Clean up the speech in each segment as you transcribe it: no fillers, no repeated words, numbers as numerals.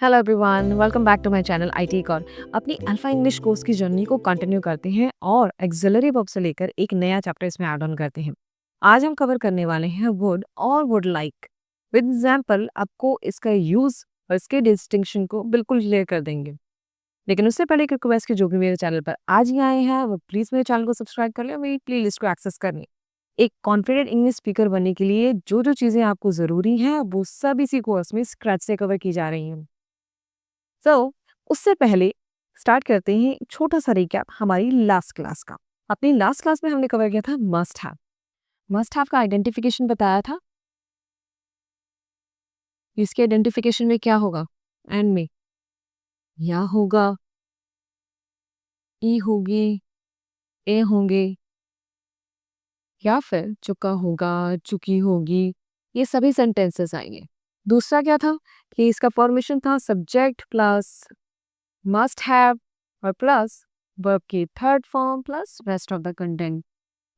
Hello everyone, welcome back to my channel IT core. अपनी alpha English course की journey को continue करते हैं और एक्सिलरी वर्ब से लेकर एक नया चैप्टर इसमें ऐड ऑन करते हैं। आज हम कवर करने वाले हैं वुड और वुड लाइक विद एग्जांपल। आपको इसका यूज और इसके डिस्टिंक्शन को बिल्कुल क्लियर कर देंगे। लेकिन उससे पहले एक रिक्वेस्ट कि जो भी मेरे चैनल पर आज ही आए हैं वो प्लीज मेरे चैनल को सब्सक्राइब कर ले और मेरी प्ले लिस्ट को एक्सेस कर लें। एक कॉन्फिडेंट इंग्लिश स्पीकर बनने के लिए जो जो चीजें आपको जरूरी हैं वो सब इसी कोर्स में स्क्रैच से कवर की जा रही हैं। उससे पहले स्टार्ट करते हैं एक छोटा सा रिकैप हमारी लास्ट क्लास का। अपनी लास्ट क्लास में हमने कवर किया था मस्ट हैव का आइडेंटिफिकेशन बताया था। इसके आइडेंटिफिकेशन में क्या होगा? एंड में या होगा, ई होगी, ए होंगे, या फिर चुका होगा, चुकी होगी। ये सभी सेंटेंसेस आएंगे। दूसरा क्या था कि इसका फॉर्मेशन था सब्जेक्ट प्लस मस्ट हैव और प्लस वर्ब की third form plus rest of the content.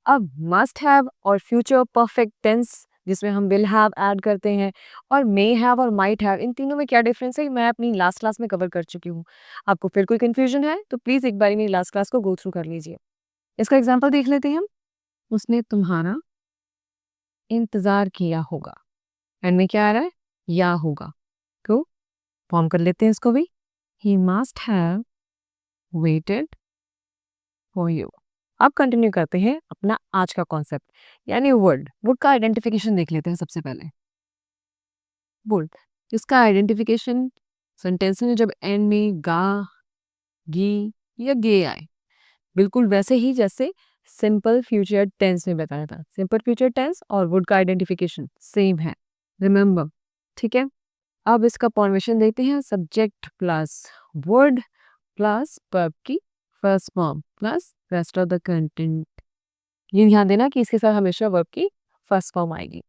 अब मस्ट हैव और फ्यूचर परफेक्ट टेंस जिसमें हम विल हैव ऐड करते हैं और मे हैव और माइट हैव, इन तीनों में क्या डिफरेंस है मैं अपनी लास्ट क्लास में कवर कर चुकी हूँ। आपको फिर कोई कंफ्यूजन है तो प्लीज एक बार मेरी लास्ट क्लास को गो थ्रू कर लीजिए। इसका एग्जांपल देख लेते हैं हम। उसने तुम्हारा इंतजार किया होगा। एंड में क्या आ रहा है? या होगा। तो फॉर्म कर लेते हैं इसको भी। He must have waited for you. अब कंटिन्यू करते हैं अपना आज का कॉन्सेप्ट यानी वुड का आइडेंटिफिकेशन देख लेते हैं सबसे पहले। वुड इसका आइडेंटिफिकेशन सेंटेंस में जब एंड में गा, गी या गे आए, बिल्कुल वैसे ही जैसे सिंपल फ्यूचर टेंस में बताया था। सिंपल फ्यूचर टेंस और वुड का आइडेंटिफिकेशन सेम है, रिमेंबर। ठीक है, अब इसका फॉर्मेशन देखते हैं। Subject plus would plus verb की first form plus rest of the content. ये ध्यान देना कि इसके साथ हमेशा वर्ब की फर्स्ट फॉर्म आएगी।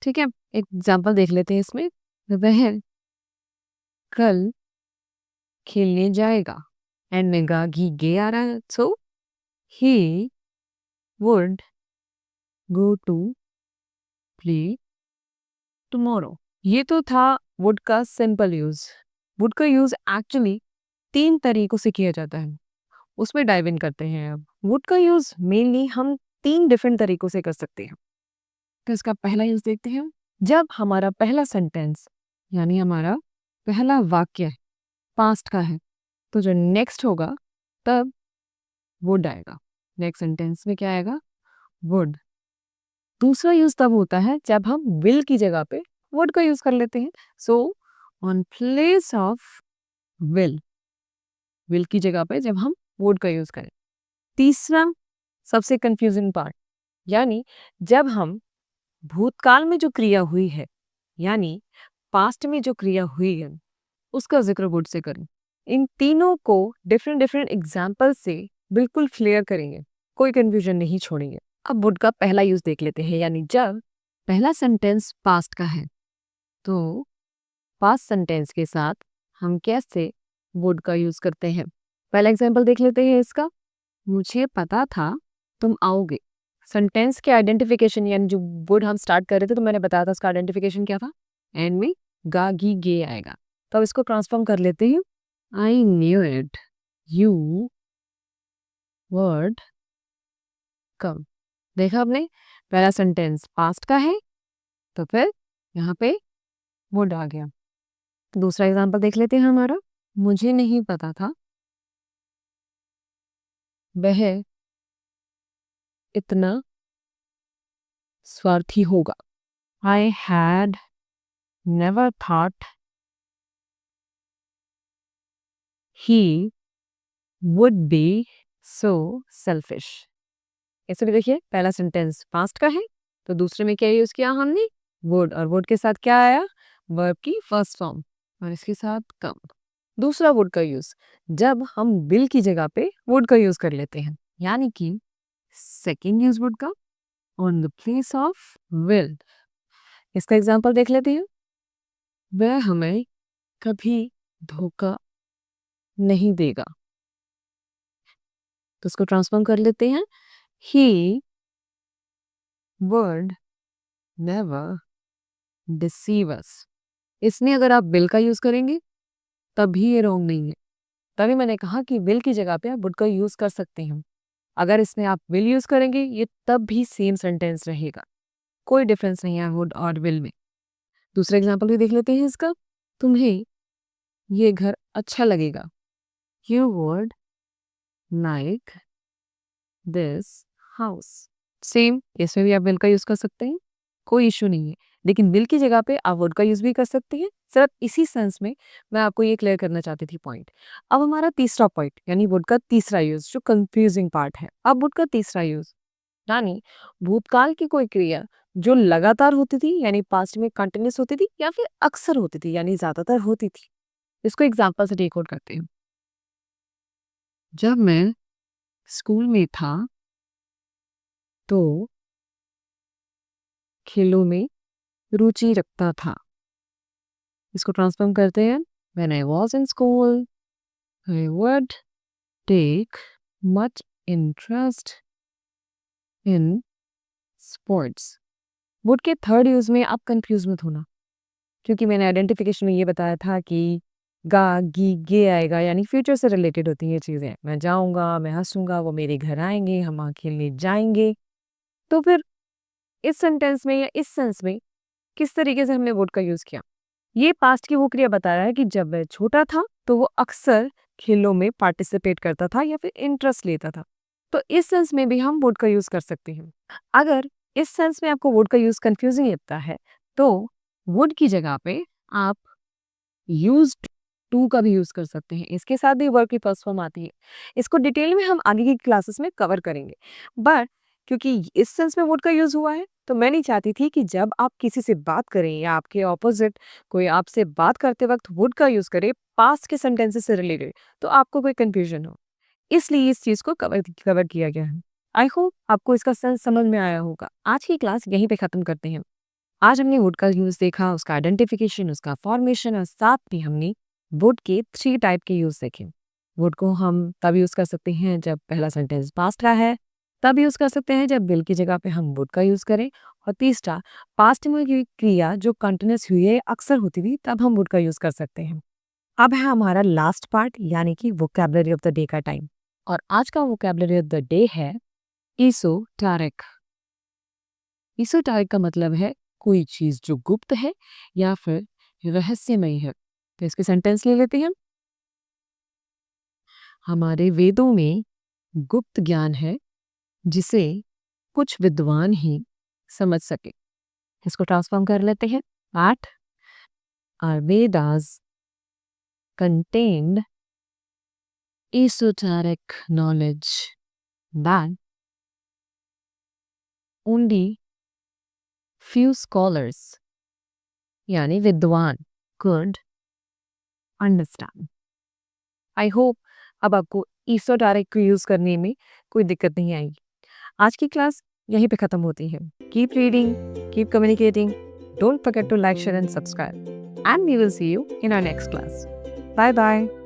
ठीक है, एक एग्जांपल देख लेते हैं इसमें। वह कल खेलने जाएगा। एंड में गा घी गे आ रहा है, so he would go to play tomorrow. ये तो था वुड का सिंपल यूज। वुड का यूज एक्चुअली 3 तरीकों से किया जाता है, उसमें डाइव इन करते हैं। अब वुड का यूज मेनली हम 3 डिफरेंट तरीकों से कर सकते हैं। तो इसका पहला यूज देखते हैं। जब हमारा पहला सेंटेंस यानी हमारा पहला वाक्य पास्ट का है तो जो नेक्स्ट होगा तब वुड आएगा। नेक्स्ट सेंटेंस में क्या आएगा? वुड। दूसरा यूज तब होता है जब हम विल की जगह पे वुड का यूज कर लेते हैं। So on place of will, will की जगह पे जब हम वुड का यूज करें। तीसरा सबसे कंफ्यूजिंग पार्ट, यानी जब हम भूतकाल में जो क्रिया हुई है यानी पास्ट में जो क्रिया हुई है उसका जिक्र वुड से करें। इन तीनों को डिफरेंट डिफरेंट एग्जाम्पल से बिल्कुल क्लियर करेंगे, कोई कंफ्यूजन नहीं छोड़ेंगे। अब वुड का पहला यूज देख लेते हैं, यानी जब पहला सेंटेंस पास्ट का है तो पास्ट सेंटेंस के साथ हम कैसे वुड का यूज करते हैं। पहला एग्जाम्पल देख लेते हैं इसका। मुझे पता था तुम आओगे। सेंटेंस के आइडेंटिफिकेशन यानी जो वुड हम स्टार्ट कर रहे थे तो मैंने बताया था उसका आइडेंटिफिकेशन क्या था? एंड में गा घी गे आएगा। तो अब इसको ट्रांसफॉर्म कर लेते हैं। I knew it you would come. देखा आपने, पहला सेंटेंस पास्ट का है तो फिर यहाँ पे वुड आ गया। दूसरा एग्जांपल देख लेते हैं हमारा। मुझे नहीं पता था वह इतना स्वार्थी होगा। I had never thought he would be so selfish. ऐसे भी देखिए, पहला सेंटेंस पास्ट का है तो दूसरे में क्या यूज किया हमने? वुड। और वुड के साथ क्या आया? वर्ब की फर्स्ट फॉर्म और इसके साथ कम। दूसरा वुड का यूज जब हम विल की जगह पे वुड का यूज कर लेते हैं, यानी कि सेकेंड यूज वुड का on the place of will. इसका एग्जांपल देख लेते हैं। वह हमें कभी धोखा नहीं देगा। तो इसको ट्रांसफॉर्म कर लेते हैं। ही वुड नेवर डिसीव अस। इसमें अगर आप विल का यूज करेंगे तब भी ये रॉन्ग नहीं है। तभी मैंने कहा कि विल की जगह पे आप वुड का यूज़ कर सकते हैं। अगर इसमें आप विल यूज़ करेंगे, ये तब भी सेम सेंटेंस रहेगा। कोई डिफरेंस नहीं है वुड और विल में। दूसरा एग्जांपल भी देख लेते हैं इसका। तुम्हें ये घर अच्छा लगेगा। You would like this house. Same, इसमें भी आप विल का यूज़ कर सकते हैं, कोई इश्यू नहीं है। लेकिन विल की जगह पे आप वुड का यूज़ भी कर सकते हैं। सिर्फ इसी सेंस में मैं आपको ये क्लियर करना चाहती थी पॉइंट। अब हमारा तीसरा पॉइंट यानी वुड का तीसरा यूज़ जो कंफ्यूजिंग पार्ट है। अब वुड का तीसरा यूज़ यानी भूतकाल की कोई क्रिया जो लगातार होती थी यानी पास्ट में कंटिन्यूस होती थी या फिर अक्सर होती थी यानी ज़्यादातर होती थी। इसको एग्जांपल से डिकोड करते हैं। जब मैं स्कूल में था तो खेलों में रुचि रखता था। इसको ट्रांसफॉर्म करते हैं। When I was in school, I would take much interest in sports. Would के थर्ड यूज में आप कंफ्यूज मत होना, क्योंकि मैंने आइडेंटिफिकेशन में ये बताया था कि गा गी गे आएगा यानी फ्यूचर से रिलेटेड होती हैं ये चीज़ें। मैं जाऊंगा, मैं हंसूंगा, वो मेरे घर आएंगे, हम वहाँ खेलने जाएंगे। तो फिर इस सेंटेंस में या इस सेंस में किस तरीके से हमने वुड का यूज़ किया? ये पास्ट की वो क्रिया बता रहा है कि जब वह छोटा था तो वो अक्सर खेलों में पार्टिसिपेट करता था या फिर इंटरेस्ट लेता था। तो इस सेंस में भी हम वुड का यूज़ कर सकते हैं। अगर इस सेंस में आपको वुड का यूज़ कंफ्यूजिंग लगता है तो वुड की जगह पे आप यूज्ड टू का भी यूज़ कर सकते हैं। इसके साथ भी वर्ब की फर्स्ट फॉर्म आती है। इसको डिटेल में हम आगे की क्लासेस में कवर करेंगे। बट क्योंकि इस सेंस में वुड का यूज़ हुआ है तो मैं नहीं चाहती थी कि जब आप किसी से बात करें या आपके ऑपोजिट कोई आपसे बात करते वक्त वुड का यूज़ करे पास्ट के सेंटेंसेस से रिलेटेड तो आपको कोई कंफ्यूजन हो। इसलिए इस चीज़ को कवर कवर किया गया है। आई होप आपको इसका सेंस समझ में आया होगा। आज की क्लास यहीं पे ख़त्म करते हैं। आज हमने वुड का यूज़ देखा, उसका आइडेंटिफिकेशन, उसका फॉर्मेशन और साथ में हमने वुड के 3 टाइप के यूज़ देखे। वुड को हम तब यूज़ कर सकते हैं जब पहला सेंटेंस पास्ट का है, तब यूज़ कर सकते हैं जब विल की जगह पे हम वुड का यूज़ करें, और तीसरा पास्ट में की क्रिया जो कंटिन्यूअस हुई है, अक्सर होती थी, तब हम वुड का यूज़ कर सकते हैं। अब है हमारा लास्ट पार्ट यानी कि वोकैब्युलरी ऑफ द डे का टाइम। और आज का वोकैब्युलरी ऑफ द डे है ईसोटेरिक। ईसोटेरिक का मतलब है कोई चीज जो गुप्त है या फिर रहस्यमय है। तो इसके सेंटेंस ले लेते हैं। हमारे वेदों में गुप्त ज्ञान है जिसे कुछ विद्वान ही समझ सके। इसको ट्रांसफॉर्म कर लेते हैं। At our Vedas contained esoteric knowledge that only few scholars यानी विद्वान could understand. आई होप अब आपको ईसोटेरिक को यूज करने में कोई दिक्कत नहीं आएगी। आज की क्लास यहीं पे खत्म होती है। Keep reading, keep communicating, don't forget to like, share and subscribe, and we will see you in our next class. Bye bye.